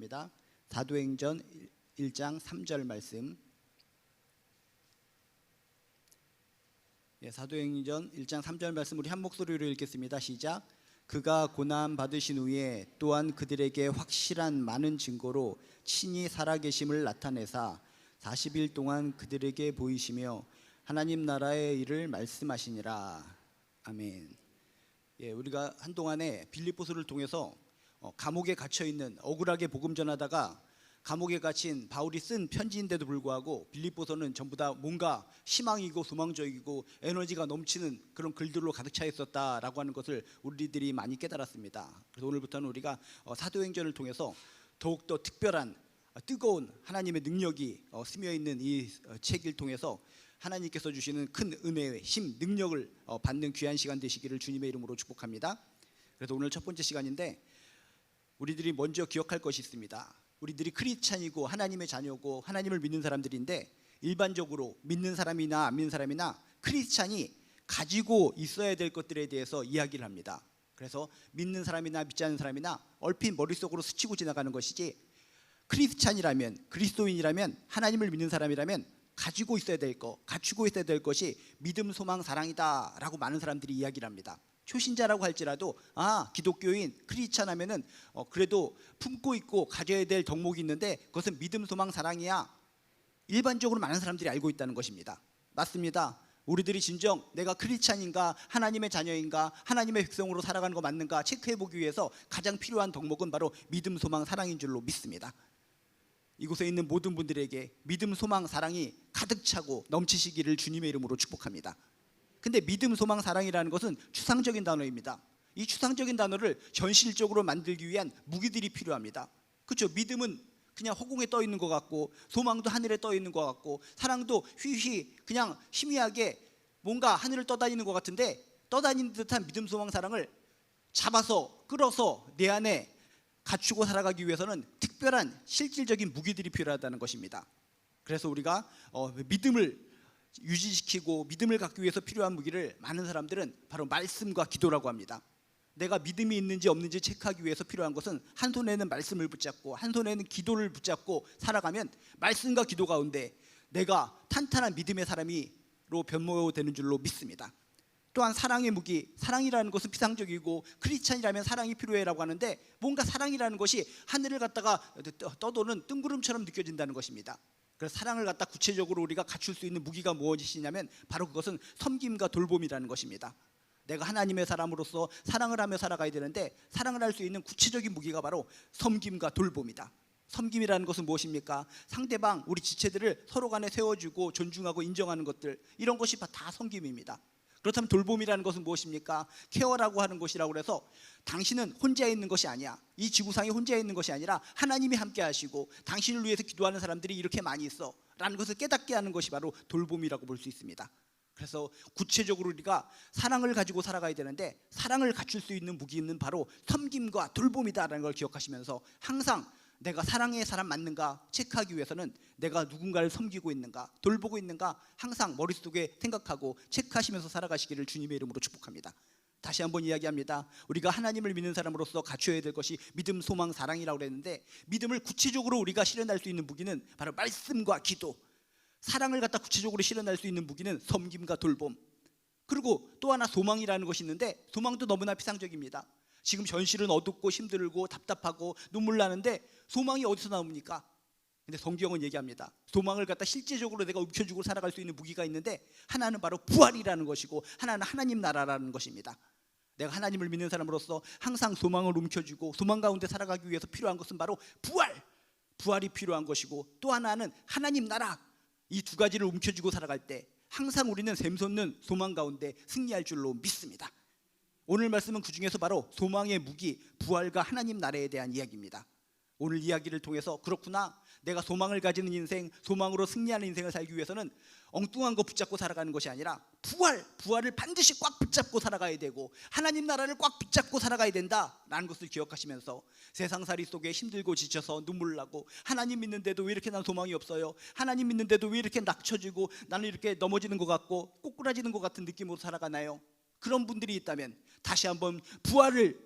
입니다. 사도행전 1장 3절 말씀. 사도행전 1장 3절 말씀 우리 한 목소리로 읽겠습니다. 시작. 그가 고난 받으신 후에 또한 그들에게 확실한 많은 증거로 친히 살아계심을 나타내사 40일 동안 그들에게 보이시며 하나님 나라의 일을 말씀하시니라. 아멘. 우리가 한동안에 빌립보서를 통해서 감옥에 갇혀 있는, 억울하게 복음 전하다가 감옥에 갇힌 바울이 쓴 편지인데도 불구하고 빌립보서는 전부 다 뭔가 희망이고 소망적이고 에너지가 넘치는 그런 글들로 가득 차 있었다라고 하는 것을 우리들이 많이 깨달았습니다. 그래서 오늘부터는 우리가 사도행전을 통해서 더욱더 특별한 뜨거운 하나님의 능력이 스며 있는 이 책을 통해서 하나님께서 주시는 큰 은혜의 힘, 능력을 받는 귀한 시간 되시기를 주님의 이름으로 축복합니다. 그래서 오늘 첫 번째 시간인데, 우리들이 먼저 기억할 것이 있습니다. 우리들이 크리스찬이고 하나님의 자녀고 하나님을 믿는 사람들인데, 일반적으로 믿는 사람이나 안 믿는 사람이나 크리스찬이 가지고 있어야 될 것들에 대해서 이야기를 합니다. 그래서 믿는 사람이나 믿지 않는 사람이나 얼핏 머릿속으로 스치고 지나가는 것이지, 크리스찬이라면, 그리스도인이라면, 하나님을 믿는 사람이라면 가지고 있어야 될 것, 갖추고 있어야 될 것이 믿음, 소망, 사랑이다 라고 많은 사람들이 이야기를 합니다. 초신자라고 할지라도 기독교인, 크리스찬 하면은 그래도 품고 있고 가져야 될 덕목이 있는데 그것은 믿음, 소망, 사랑이야. 일반적으로 많은 사람들이 알고 있다는 것입니다. 맞습니다. 우리들이 진정 내가 크리스찬인가, 하나님의 자녀인가, 하나님의 백성으로 살아가는 거 맞는가 체크해보기 위해서 가장 필요한 덕목은 바로 믿음, 소망, 사랑인 줄로 믿습니다. 이곳에 있는 모든 분들에게 믿음, 소망, 사랑이 가득 차고 넘치시기를 주님의 이름으로 축복합니다. 근데 믿음, 소망, 사랑이라는 것은 추상적인 단어입니다. 이 추상적인 단어를 현실적으로 만들기 위한 무기들이 필요합니다. 그렇죠? 믿음은 그냥 허공에 떠 있는 것 같고, 소망도 하늘에 떠 있는 것 같고, 사랑도 휘휘 그냥 희미하게 뭔가 하늘을 떠다니는 것 같은데, 떠다니는 듯한 믿음, 소망, 사랑을 잡아서 끌어서 내 안에 갖추고 살아가기 위해서는 특별한 실질적인 무기들이 필요하다는 것입니다. 그래서 우리가 믿음을 유지시키고 믿음을 갖기 위해서 필요한 무기를 많은 사람들은 바로 말씀과 기도라고 합니다. 내가 믿음이 있는지 없는지 체크하기 위해서 필요한 것은 한 손에는 말씀을 붙잡고 한 손에는 기도를 붙잡고 살아가면 말씀과 기도 가운데 내가 탄탄한 믿음의 사람이로 변모되는 줄로 믿습니다. 또한 사랑의 무기, 사랑이라는 것은 피상적이고 크리스찬이라면 사랑이 필요해라고 하는데, 뭔가 사랑이라는 것이 하늘을 갖다가 떠도는 뜬구름처럼 느껴진다는 것입니다. 그래서 사랑을 갖다 구체적으로 우리가 갖출 수 있는 무기가 무엇이냐면 바로 그것은 섬김과 돌봄이라는 것입니다. 내가 하나님의 사람으로서 사랑을 하며 살아가야 되는데, 사랑을 할 수 있는 구체적인 무기가 바로 섬김과 돌봄이다. 섬김이라는 것은 무엇입니까? 상대방, 우리 지체들을 서로 간에 세워주고 존중하고 인정하는 것들, 이런 것이 다 섬김입니다. 그렇다면 돌봄이라는 것은 무엇입니까? 케어라고 하는 것이라고 해서 당신은 혼자 있는 것이 아니야, 이 지구상에 혼자 있는 것이 아니라 하나님이 함께 하시고 당신을 위해서 기도하는 사람들이 이렇게 많이 있어 라는 것을 깨닫게 하는 것이 바로 돌봄이라고 볼 수 있습니다. 그래서 구체적으로 우리가 사랑을 가지고 살아가야 되는데, 사랑을 갖출 수 있는 무기는 바로 섬김과 돌봄이다라는 걸 기억하시면서, 항상 내가 사랑의 사람 맞는가 체크하기 위해서는 내가 누군가를 섬기고 있는가, 돌보고 있는가 항상 머릿속에 생각하고 체크하시면서 살아가시기를 주님의 이름으로 축복합니다. 다시 한번 이야기합니다. 우리가 하나님을 믿는 사람으로서 갖춰야 될 것이 믿음, 소망, 사랑이라고 그랬는데, 믿음을 구체적으로 우리가 실현할 수 있는 무기는 바로 말씀과 기도, 사랑을 갖다 구체적으로 실현할 수 있는 무기는 섬김과 돌봄, 그리고 또 하나 소망이라는 것이 있는데, 소망도 너무나 피상적입니다. 지금 현실은 어둡고 힘들고 답답하고 눈물 나는데 소망이 어디서 나옵니까? 근데 성경은 얘기합니다. 소망을 갖다 실제적으로 내가 움켜쥐고 살아갈 수 있는 무기가 있는데, 하나는 바로 부활이라는 것이고 하나는 하나님 나라라는 것입니다. 내가 하나님을 믿는 사람으로서 항상 소망을 움켜쥐고 소망 가운데 살아가기 위해서 필요한 것은 바로 부활이 필요한 것이고, 또 하나는 하나님 나라, 이 두 가지를 움켜쥐고 살아갈 때 항상 우리는 샘솟는 소망 가운데 승리할 줄로 믿습니다. 오늘 말씀은 그 중에서 바로 소망의 무기, 부활과 하나님 나라에 대한 이야기입니다. 오늘 이야기를 통해서 그렇구나, 내가 소망을 가지는 인생, 소망으로 승리하는 인생을 살기 위해서는 엉뚱한 거 붙잡고 살아가는 것이 아니라 부활을 반드시 꽉 붙잡고 살아가야 되고 하나님 나라를 꽉 붙잡고 살아가야 된다라는 것을 기억하시면서, 세상살이 속에 힘들고 지쳐서 눈물 나고 하나님 믿는데도 왜 이렇게 난 소망이 없어요, 하나님 믿는데도 왜 이렇게 낙처지고 나는 이렇게 넘어지는 것 같고 꼬꾸라지는 것 같은 느낌으로 살아가나요? 그런 분들이 있다면 다시 한번 부활을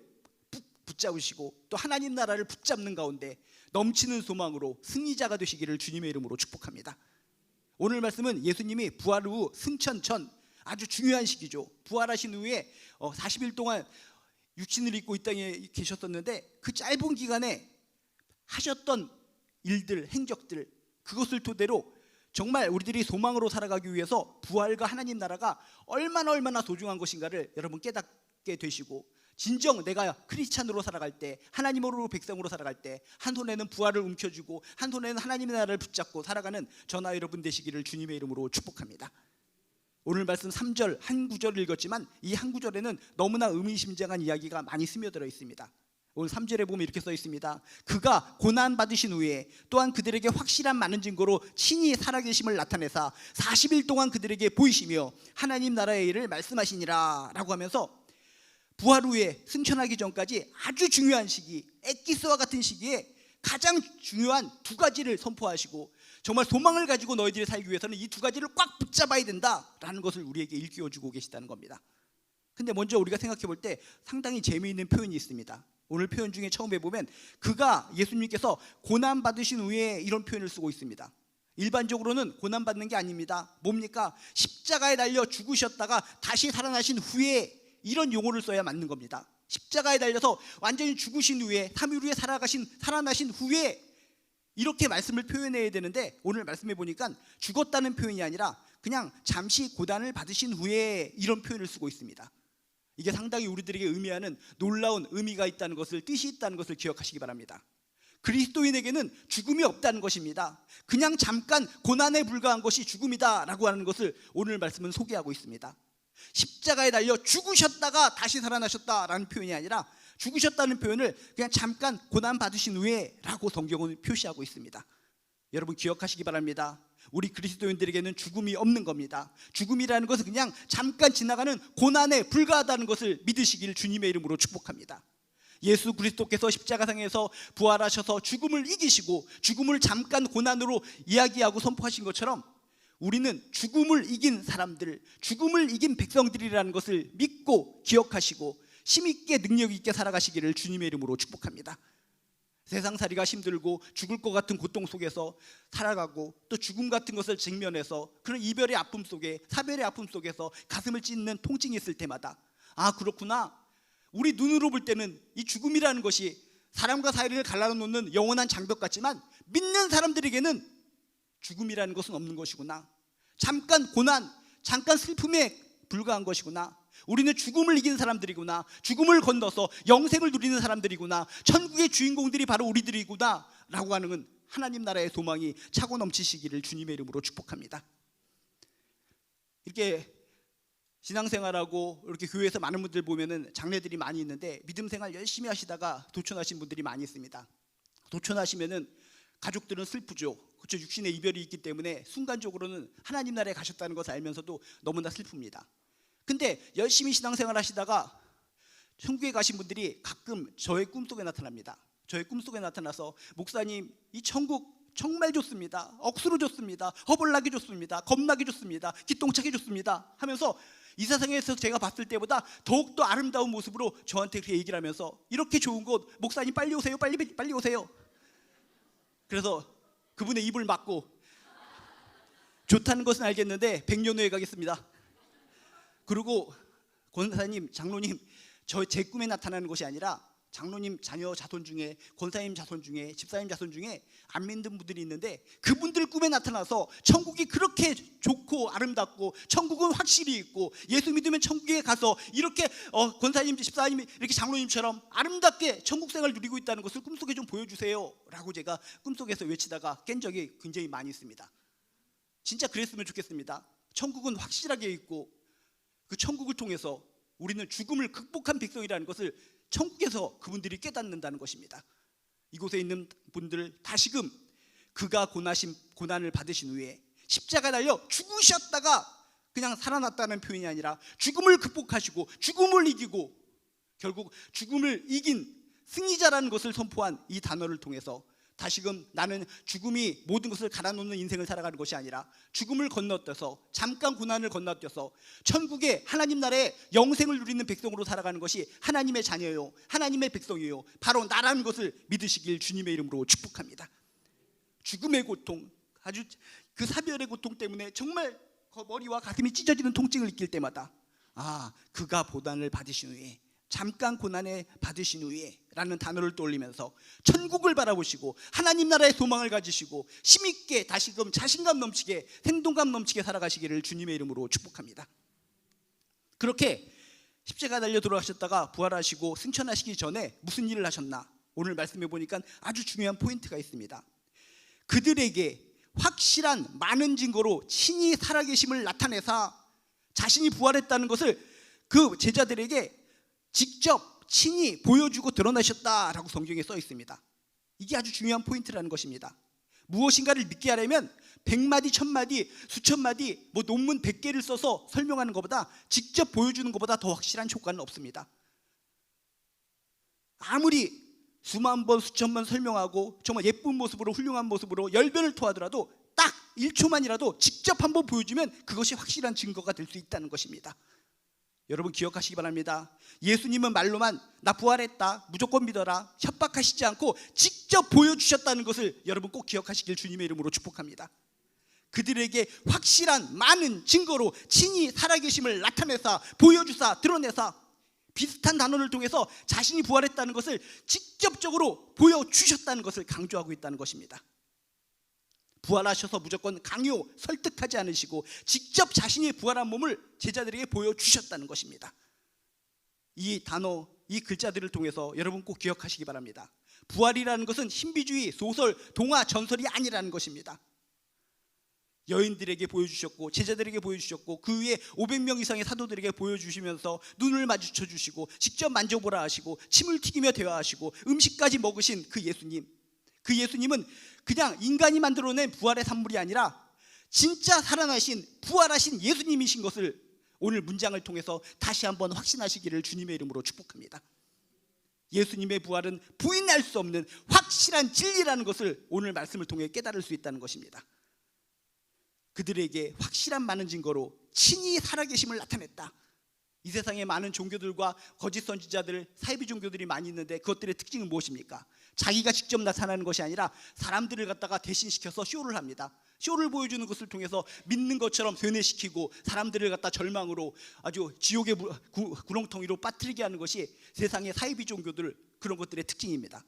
붙잡으시고 또 하나님 나라를 붙잡는 가운데 넘치는 소망으로 승리자가 되시기를 주님의 이름으로 축복합니다. 오늘 말씀은 예수님이 부활 후 승천 전 아주 중요한 시기죠. 부활하신 후에 40일 동안 육신을 입고 이 땅에 계셨었는데 그 짧은 기간에 하셨던 일들, 행적들, 그것을 토대로 정말 우리들이 소망으로 살아가기 위해서 부활과 하나님 나라가 얼마나 소중한 것인가를 여러분 깨닫게 되시고, 진정 내가 크리스찬으로 살아갈 때, 하나님으로 백성으로 살아갈 때 한 손에는 부활을 움켜쥐고 한 손에는 하나님의 나라를 붙잡고 살아가는 저나 여러분 되시기를 주님의 이름으로 축복합니다. 오늘 말씀 3절 한 구절을 읽었지만 이 한 구절에는 너무나 의미심장한 이야기가 많이 스며들어 있습니다. 오늘 3절에 보면 이렇게 써 있습니다. 그가 고난받으신 후에 또한 그들에게 확실한 많은 증거로 친히 살아계심을 나타내사 40일 동안 그들에게 보이시며 하나님 나라의 일을 말씀하시니라 라고 하면서 부활 후에 승천하기 전까지 아주 중요한 시기, 엑기스와 같은 시기에 가장 중요한 두 가지를 선포하시고 정말 소망을 가지고 너희들이 살기 위해서는 이 두 가지를 꽉 붙잡아야 된다라는 것을 우리에게 일깨워주고 계시다는 겁니다. 근데 먼저 우리가 생각해 볼 때 상당히 재미있는 표현이 있습니다. 오늘 표현 중에 처음에 보면 그가, 예수님께서 고난받으신 후에 이런 표현을 쓰고 있습니다. 일반적으로는 고난받는 게 아닙니다. 뭡니까? 십자가에 달려 죽으셨다가 다시 살아나신 후에 이런 용어를 써야 맞는 겁니다. 십자가에 달려서 완전히 죽으신 후에 3일 후에 살아나신 후에 이렇게 말씀을 표현해야 되는데 오늘 말씀해 보니까 죽었다는 표현이 아니라 그냥 잠시 고난을 받으신 후에 이런 표현을 쓰고 있습니다. 이게 상당히 우리들에게 의미하는 놀라운 의미가 있다는 것을, 뜻이 있다는 것을 기억하시기 바랍니다. 그리스도인에게는 죽음이 없다는 것입니다. 그냥 잠깐 고난에 불과한 것이 죽음이다라고 하는 것을 오늘 말씀은 소개하고 있습니다. 십자가에 달려 죽으셨다가 다시 살아나셨다라는 표현이 아니라 죽으셨다는 표현을 그냥 잠깐 고난 받으신 후에 라고 성경은 표시하고 있습니다. 여러분 기억하시기 바랍니다. 우리 그리스도인들에게는 죽음이 없는 겁니다. 죽음이라는 것은 그냥 잠깐 지나가는 고난에 불과하다는 것을 믿으시길 주님의 이름으로 축복합니다. 예수 그리스도께서 십자가상에서 부활하셔서 죽음을 이기시고 죽음을 잠깐 고난으로 이야기하고 선포하신 것처럼 우리는 죽음을 이긴 사람들, 죽음을 이긴 백성들이라는 것을 믿고 기억하시고 힘있게 능력있게 살아가시기를 주님의 이름으로 축복합니다. 세상살이가 힘들고 죽을 것 같은 고통 속에서 살아가고 또 죽음 같은 것을 직면해서 그런 이별의 아픔 속에, 사별의 아픔 속에서 가슴을 찢는 통증이 있을 때마다 아 그렇구나, 우리 눈으로 볼 때는 이 죽음이라는 것이 사람과 사이를 갈라놓는 영원한 장벽 같지만 믿는 사람들에게는 죽음이라는 것은 없는 것이구나, 잠깐 고난, 잠깐 슬픔에 불과한 것이구나, 우리는 죽음을 이긴 사람들이구나, 죽음을 건너서 영생을 누리는 사람들이구나, 천국의 주인공들이 바로 우리들이구나 라고 하는 하나님 나라의 소망이 차고 넘치시기를 주님의 이름으로 축복합니다. 이렇게 신앙생활하고 이렇게 교회에서 많은 분들 보면은 장례들이 많이 있는데 믿음 생활 열심히 하시다가 도천하신 분들이 많이 있습니다. 도천하시면은 가족들은 슬프죠. 그렇죠. 육신의 이별이 있기 때문에 순간적으로는 하나님 나라에 가셨다는 것을 알면서도 너무나 슬픕니다. 근데 열심히 신앙생활 하시다가 천국에 가신 분들이 가끔 저의 꿈속에 나타납니다. 저의 꿈속에 나타나서 목사님 이 천국 정말 좋습니다, 억수로 좋습니다, 허벌나게 좋습니다, 겁나게 좋습니다, 기똥차게 좋습니다 하면서 이 세상에서 제가 봤을 때보다 더욱더 아름다운 모습으로 저한테 그렇게 얘기를 하면서 이렇게 좋은 곳 목사님 빨리 오세요, 빨리 오세요. 그래서 그분의 입을 막고 좋다는 것은 알겠는데 100년 후에 가겠습니다. 그리고 권사님, 장로님, 제 꿈에 나타나는 것이 아니라 장로님 자녀 자손 중에, 권사님 자손 중에, 집사님 자손 중에 안 믿는 분들이 있는데 그분들 꿈에 나타나서 천국이 그렇게 좋고 아름답고 천국은 확실히 있고 예수 믿으면 천국에 가서 이렇게 권사님, 집사님, 이렇게 장로님처럼 아름답게 천국 생활을 누리고 있다는 것을 꿈속에 좀 보여주세요 라고 제가 꿈속에서 외치다가 깬 적이 굉장히 많이 있습니다. 진짜 그랬으면 좋겠습니다. 천국은 확실하게 있고 그 천국을 통해서 우리는 죽음을 극복한 백성이라는 것을 천국에서 그분들이 깨닫는다는 것입니다. 이곳에 있는 분들 다시금 그가 고난을 받으신 후에 십자가에 달려 죽으셨다가 그냥 살아났다는 표현이 아니라 죽음을 극복하시고 죽음을 이기고 결국 죽음을 이긴 승리자라는 것을 선포한 이 단어를 통해서 다시금 나는 죽음이 모든 것을 갈아놓는 인생을 살아가는 것이 아니라 죽음을 건너뛰어서 잠깐 고난을 건너뛰어서 천국의 하나님 나라의 영생을 누리는 백성으로 살아가는 것이 하나님의 자녀요 하나님의 백성이요 바로 나라는 것을 믿으시길 주님의 이름으로 축복합니다. 죽음의 고통, 아주 그 사별의 고통 때문에 정말 머리와 가슴이 찢어지는 통증을 느낄 때마다 그가 고난을 받으신 후에 잠깐 고난에 받으신 후에 라는 단어를 떠올리면서 천국을 바라보시고 하나님 나라의 소망을 가지시고 힘있게 다시금 자신감 넘치게 생동감 넘치게 살아가시기를 주님의 이름으로 축복합니다. 그렇게 십자가 달려 돌아가셨다가 부활하시고 승천하시기 전에 무슨 일을 하셨나? 오늘 말씀해 보니까 아주 중요한 포인트가 있습니다. 그들에게 확실한 많은 증거로 친히 살아계심을 나타내사 자신이 부활했다는 것을 그 제자들에게 직접 친히 보여주고 드러내셨다라고 성경에 써 있습니다. 이게 아주 중요한 포인트라는 것입니다. 무엇인가를 믿게 하려면 100마디, 1000마디, 수천 마디 논문 100개를 써서 설명하는 것보다 직접 보여주는 것보다 더 확실한 효과는 없습니다. 아무리 수만 번, 수천 번 설명하고 정말 예쁜 모습으로 훌륭한 모습으로 열변을 토하더라도 딱 1초만이라도 직접 한번 보여주면 그것이 확실한 증거가 될 수 있다는 것입니다. 여러분 기억하시기 바랍니다. 예수님은 말로만 나 부활했다 무조건 믿어라 협박하시지 않고 직접 보여주셨다는 것을 여러분 꼭 기억하시길 주님의 이름으로 축복합니다. 그들에게 확실한 많은 증거로 친히 살아계심을 나타내사 보여주사 드러내사 비슷한 단어를 통해서 자신이 부활했다는 것을 직접적으로 보여주셨다는 것을 강조하고 있다는 것입니다. 부활하셔서 무조건 강요, 설득하지 않으시고 직접 자신이 부활한 몸을 제자들에게 보여주셨다는 것입니다. 이 단어, 이 글자들을 통해서 여러분 꼭 기억하시기 바랍니다. 부활이라는 것은 신비주의, 소설, 동화, 전설이 아니라는 것입니다. 여인들에게 보여주셨고 제자들에게 보여주셨고 그 위에 500명 이상의 사도들에게 보여주시면서 눈을 마주쳐 주시고 직접 만져보라 하시고 침을 튀기며 대화하시고 음식까지 먹으신 그 예수님, 그 예수님은 그냥 인간이 만들어낸 부활의 산물이 아니라 진짜 살아나신 부활하신 예수님이신 것을 오늘 문장을 통해서 다시 한번 확신하시기를 주님의 이름으로 축복합니다. 예수님의 부활은 부인할 수 없는 확실한 진리라는 것을 오늘 말씀을 통해 깨달을 수 있다는 것입니다. 그들에게 확실한 많은 증거로 친히 살아계심을 나타냈다. 이 세상에 많은 종교들과 거짓 선지자들, 사이비 종교들이 많이 있는데 그것들의 특징은 무엇입니까? 자기가 직접 나타나는 것이 아니라 사람들을 갖다가 대신시켜서 쇼를 합니다. 쇼를 보여주는 것을 통해서 믿는 것처럼 세뇌시키고 사람들을 갖다 절망으로 아주 지옥의 구렁텅이로 빠뜨리게 하는 것이 세상의 사이비 종교들 그런 것들의 특징입니다.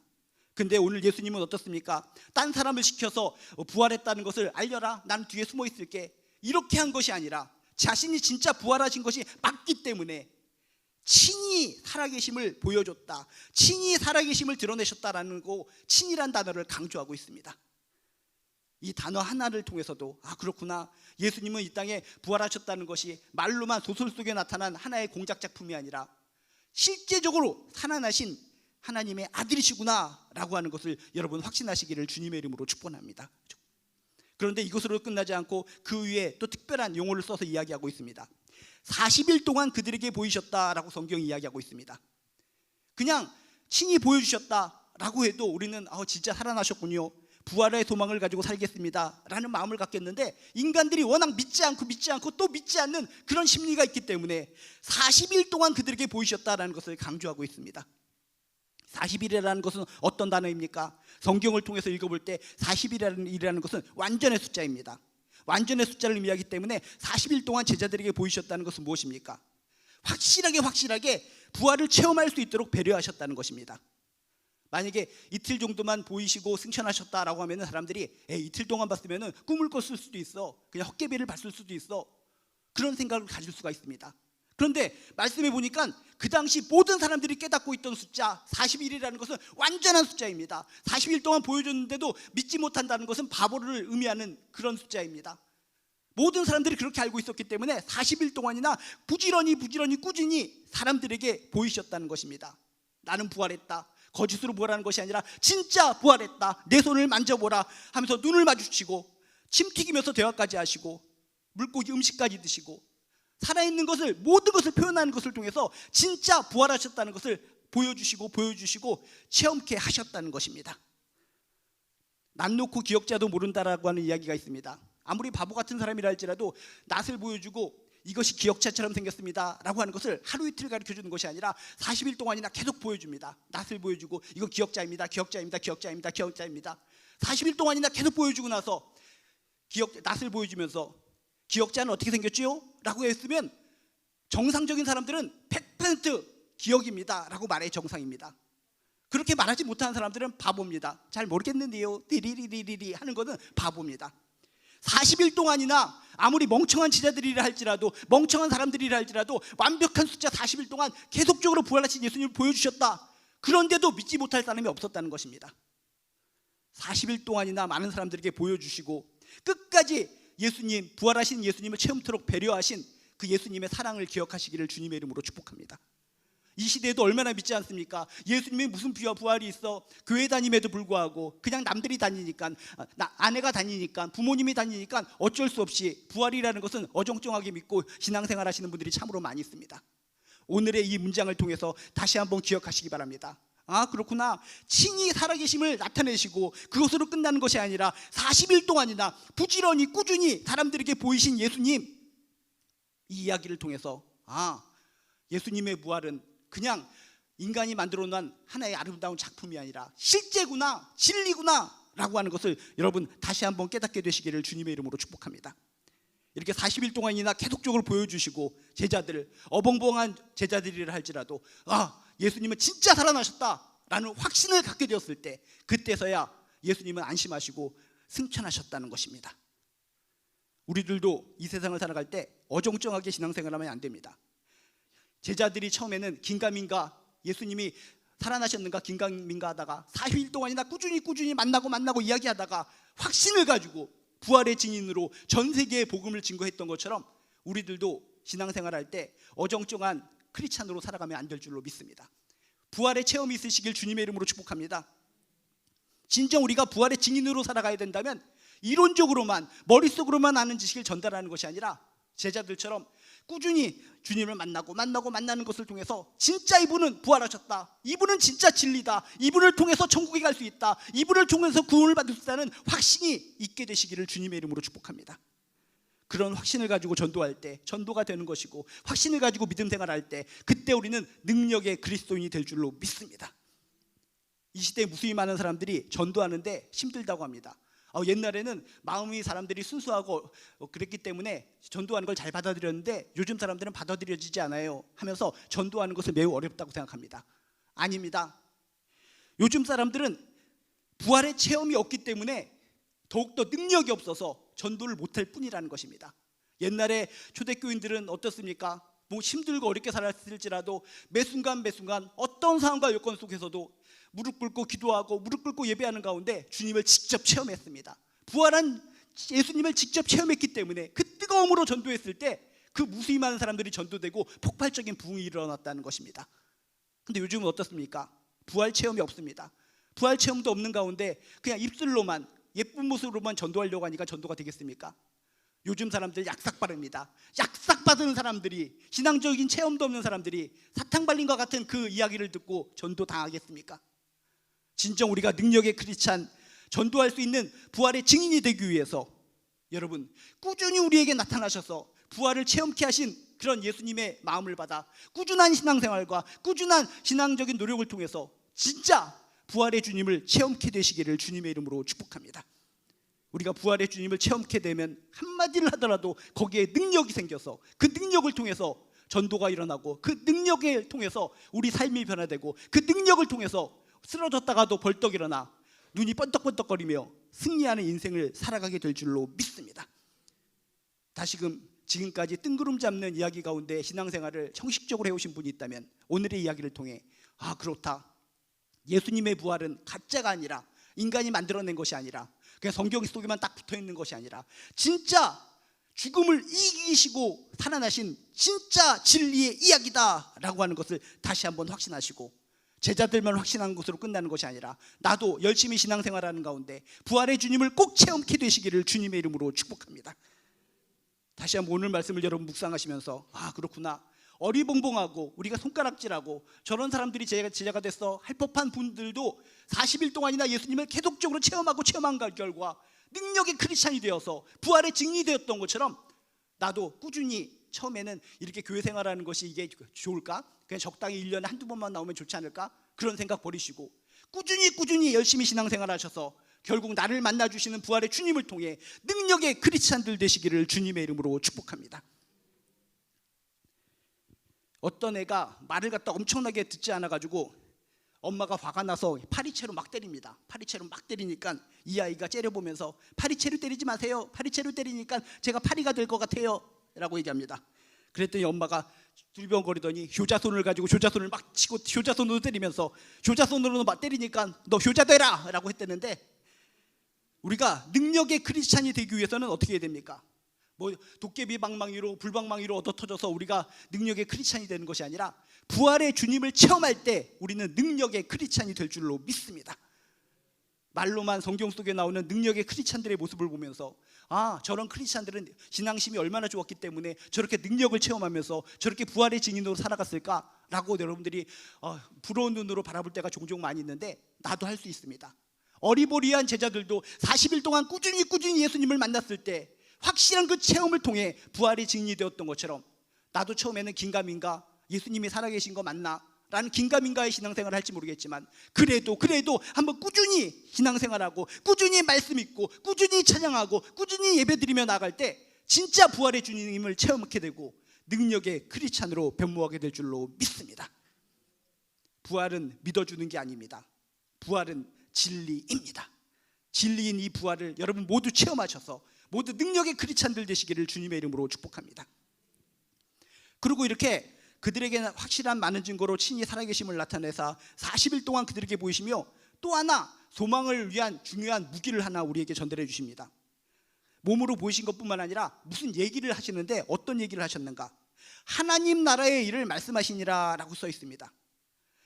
근데 오늘 예수님은 어떻습니까? 딴 사람을 시켜서 부활했다는 것을 알려라, 난 뒤에 숨어 있을게, 이렇게 한 것이 아니라 자신이 진짜 부활하신 것이 맞기 때문에 친히 살아계심을 보여줬다, 친히 살아계심을 드러내셨다라는 거, 친이란 단어를 강조하고 있습니다. 이 단어 하나를 통해서도 그렇구나, 예수님은 이 땅에 부활하셨다는 것이 말로만 소설 속에 나타난 하나의 공작 작품이 아니라 실제적으로 살아나신 하나님의 아들이시구나 라고 하는 것을 여러분 확신하시기를 주님의 이름으로 축복합니다. 그런데 이것으로 끝나지 않고 그 위에 또 특별한 용어를 써서 이야기하고 있습니다. 40일 동안 그들에게 보이셨다라고 성경이 이야기하고 있습니다. 그냥 친히 보여주셨다라고 해도 우리는 진짜 살아나셨군요, 부활의 소망을 가지고 살겠습니다 라는 마음을 갖겠는데, 인간들이 워낙 믿지 않고 또 믿지 않는 그런 심리가 있기 때문에 40일 동안 그들에게 보이셨다라는 것을 강조하고 있습니다. 40일이라는 것은 어떤 단어입니까? 성경을 통해서 읽어볼 때 40일이라는 것은 완전의 숫자입니다. 완전의 숫자를 의미하기 때문에 40일 동안 제자들에게 보이셨다는 것은 무엇입니까? 확실하게 부활을 체험할 수 있도록 배려하셨다는 것입니다. 만약에 이틀 정도만 보이시고 승천하셨다라고 하면 사람들이 이틀 동안 봤으면 꿈을 꿨을 수도 있어, 그냥 헛개비를 봤을 수도 있어, 그런 생각을 가질 수가 있습니다. 그런데 말씀해 보니까 그 당시 모든 사람들이 깨닫고 있던 숫자 40일이라는 것은 완전한 숫자입니다. 40일 동안 보여줬는데도 믿지 못한다는 것은 바보를 의미하는 그런 숫자입니다. 모든 사람들이 그렇게 알고 있었기 때문에 40일 동안이나 부지런히 꾸준히 사람들에게 보이셨다는 것입니다. 나는 부활했다, 거짓으로 부활하는 것이 아니라 진짜 부활했다, 내 손을 만져보라 하면서 눈을 마주치고 침 튀기면서 대화까지 하시고 물고기 음식까지 드시고 살아있는 것을, 모든 것을 표현하는 것을 통해서 진짜 부활하셨다는 것을 보여주시고 체험케 하셨다는 것입니다. 낯 놓고 기억자도 모른다라고 하는 이야기가 있습니다. 아무리 바보 같은 사람이라 할지라도 낯을 보여주고 이것이 기억자처럼 생겼습니다 라고 하는 것을 하루 이틀 가르쳐주는 것이 아니라 40일 동안이나 계속 보여줍니다. 낯을 보여주고 이거 기억자입니다, 기억자입니다, 기억자입니다, 기억자입니다. 40일 동안이나 계속 보여주고 나서 낯을 보여주면서 기억자는 어떻게 생겼지요? 라고 했으면 정상적인 사람들은 100% 기억입니다 라고 말해 정상입니다. 그렇게 말하지 못하는 사람들은 바보입니다. 잘 모르겠는데요, 디리리리리 하는 것은 바보입니다. 40일 동안이나 아무리 멍청한 제자들이라 할지라도, 멍청한 사람들이라 할지라도 완벽한 숫자 40일 동안 계속적으로 부활하신 예수님을 보여주셨다. 그런데도 믿지 못할 사람이 없었다는 것입니다. 40일 동안이나 많은 사람들에게 보여주시고 끝까지 예수님, 부활하신 예수님을 체험토록 배려하신 그 예수님의 사랑을 기억하시기를 주님의 이름으로 축복합니다. 이 시대에도 얼마나 믿지 않습니까? 예수님이 무슨 부활이 있어? 교회 다님에도 불구하고 그냥 남들이 다니니까, 아내가 다니니까, 부모님이 다니니까 어쩔 수 없이 부활이라는 것은 어정쩡하게 믿고 신앙생활 하시는 분들이 참으로 많이 있습니다. 오늘의 이 문장을 통해서 다시 한번 기억하시기 바랍니다. 아, 그렇구나. 친히 살아계심을 나타내시고 그것으로 끝나는 것이 아니라 40일 동안이나 부지런히 꾸준히 사람들에게 보이신 예수님, 이 이야기를 통해서 예수님의 부활은 그냥 인간이 만들어 놓은 하나의 아름다운 작품이 아니라 실제구나, 진리구나 라고 하는 것을 여러분 다시 한번 깨닫게 되시기를 주님의 이름으로 축복합니다. 이렇게 40일 동안이나 계속적으로 보여주시고 제자들, 어벙벙한 제자들이라 할지라도 예수님은 진짜 살아나셨다라는 확신을 갖게 되었을 때, 그때서야 예수님은 안심하시고 승천하셨다는 것입니다. 우리들도 이 세상을 살아갈 때 어정쩡하게 신앙생활하면 안 됩니다. 제자들이 처음에는 긴가민가 예수님이 살아나셨는가 긴가민가 하다가 40일 동안이나 꾸준히 만나고 이야기하다가 확신을 가지고 부활의 증인으로 전 세계에 복음을 증거했던 것처럼 우리들도 신앙생활할 때 어정쩡한 크리스찬으로 살아가면 안 될 줄로 믿습니다. 부활의 체험이 있으시길 주님의 이름으로 축복합니다. 진정 우리가 부활의 증인으로 살아가야 된다면 이론적으로만, 머릿속으로만 아는 지식을 전달하는 것이 아니라 제자들처럼 꾸준히 주님을 만나는 것을 통해서 진짜 이분은 부활하셨다, 이분은 진짜 진리다, 이분을 통해서 천국에 갈 수 있다, 이분을 통해서 구원을 받을 수 있다는 확신이 있게 되시기를 주님의 이름으로 축복합니다. 그런 확신을 가지고 전도할 때 전도가 되는 것이고, 확신을 가지고 믿음 생활할 때 그때 우리는 능력의 그리스도인이 될 줄로 믿습니다. 이 시대에 무수히 많은 사람들이 전도하는데 힘들다고 합니다. 옛날에는 마음이 사람들이 순수하고 그랬기 때문에 전도하는 걸 잘 받아들였는데 요즘 사람들은 받아들여지지 않아요 하면서 전도하는 것을 매우 어렵다고 생각합니다. 아닙니다. 요즘 사람들은 부활의 체험이 없기 때문에 더욱더 능력이 없어서 전도를 못할 뿐이라는 것입니다. 옛날에 초대교인들은 어떻습니까? 힘들고 어렵게 살았을지라도 매 순간 어떤 상황과 여건 속에서도 무릎 꿇고 기도하고 무릎 꿇고 예배하는 가운데 주님을 직접 체험했습니다. 부활한 예수님을 직접 체험했기 때문에 그 뜨거움으로 전도했을 때 그 무수히 많은 사람들이 전도되고 폭발적인 부흥이 일어났다는 것입니다. 근데 요즘은 어떻습니까? 부활 체험이 없습니다. 부활 체험도 없는 가운데 그냥 입술로만, 예쁜 모습으로만 전도하려고 하니까 전도가 되겠습니까? 요즘 사람들 약삭빠릅니다. 약삭받은 사람들이, 신앙적인 체험도 없는 사람들이 사탕 발린 것 같은 그 이야기를 듣고 전도 당하겠습니까? 진정 우리가 능력의 크리스찬, 전도할 수 있는 부활의 증인이 되기 위해서 여러분 꾸준히 우리에게 나타나셔서 부활을 체험케 하신 그런 예수님의 마음을 받아 꾸준한 신앙생활과 꾸준한 신앙적인 노력을 통해서 진짜 부활의 주님을 체험케 되시기를 주님의 이름으로 축복합니다. 우리가 부활의 주님을 체험케 되면 한마디를 하더라도 거기에 능력이 생겨서 그 능력을 통해서 전도가 일어나고, 그 능력을 통해서 우리 삶이 변화되고, 그 능력을 통해서 쓰러졌다가도 벌떡 일어나 눈이 번떡번떡거리며 승리하는 인생을 살아가게 될 줄로 믿습니다. 다시금 지금까지 뜬구름 잡는 이야기 가운데 신앙생활을 형식적으로 해오신 분이 있다면 오늘의 이야기를 통해 그렇다, 예수님의 부활은 가짜가 아니라, 인간이 만들어낸 것이 아니라, 그냥 성경 속에만 딱 붙어있는 것이 아니라 진짜 죽음을 이기시고 살아나신 진짜 진리의 이야기다 라고 하는 것을 다시 한번 확신하시고, 제자들만 확신한 것으로 끝나는 것이 아니라 나도 열심히 신앙생활하는 가운데 부활의 주님을 꼭 체험케 되시기를 주님의 이름으로 축복합니다. 다시 한번 오늘 말씀을 여러분 묵상하시면서 그렇구나, 어리벙벙하고 우리가 손가락질하고 저런 사람들이 제자가 됐어 할 법한 분들도 40일 동안이나 예수님을 계속적으로 체험한 결과 능력의 크리스찬이 되어서 부활의 증인이 되었던 것처럼 나도 꾸준히 처음에는 이렇게 교회 생활하는 것이 이게 좋을까? 그냥 적당히 1년에 한두 번만 나오면 좋지 않을까? 그런 생각 버리시고 꾸준히 열심히 신앙생활 하셔서 결국 나를 만나주시는 부활의 주님을 통해 능력의 크리스찬들 되시기를 주님의 이름으로 축복합니다. 어떤 애가 말을 갖다 엄청나게 듣지 않아가지고 엄마가 화가 나서 파리채로 막 때립니다. 파리채로 막 때리니까 이 아이가 째려보면서 파리채로 때리지 마세요. 파리채로 때리니까 제가 파리가 될 것 같아요 라고 얘기합니다. 그랬더니 엄마가 둘병거리더니 효자손을 가지고 효자손을 막 치고 효자손으로 때리면서 효자손으로 막 때리니까 너 효자 되라 라고 했다는데, 우리가 능력의 크리스찬이 되기 위해서는 어떻게 해야 됩니까? 뭐 도깨비 방망이로 불방망이로 얻어 터져서 우리가 능력의 크리스찬이 되는 것이 아니라 부활의 주님을 체험할 때 우리는 능력의 크리스찬이 될 줄로 믿습니다. 말로만 성경 속에 나오는 능력의 크리스찬들의 모습을 보면서 아, 저런 크리스찬들은 신앙심이 얼마나 좋았기 때문에 저렇게 능력을 체험하면서 저렇게 부활의 증인으로 살아갔을까라고 여러분들이 부러운 눈으로 바라볼 때가 종종 많이 있는데, 나도 할 수 있습니다. 어리버리한 제자들도 40일 동안 꾸준히 예수님을 만났을 때 확실한 그 체험을 통해 부활의 증인이 되었던 것처럼 나도 처음에는 긴가민가 예수님이 살아계신 거 맞나? 라는 긴가민가의 신앙생활을 할지 모르겠지만 그래도 한번 꾸준히 신앙생활하고 꾸준히 말씀 읽고 꾸준히 찬양하고 꾸준히 예배드리며 나아갈 때 진짜 부활의 주님을 체험하게 되고 능력의 크리스찬으로 변모하게 될 줄로 믿습니다. 부활은 믿어주는 게 아닙니다. 부활은 진리입니다. 진리인 이 부활을 여러분 모두 체험하셔서 모두 능력의 크리스찬들 되시기를 주님의 이름으로 축복합니다. 그리고 이렇게 그들에게는 확실한 많은 증거로 친히 살아계심을 나타내사 40일 동안 그들에게 보이시며 또 하나 소망을 위한 중요한 무기를 하나 우리에게 전달해 주십니다. 몸으로 보이신 것뿐만 아니라 무슨 얘기를 하시는데 어떤 얘기를 하셨는가? 하나님 나라의 일을 말씀하시니라 라고 써 있습니다.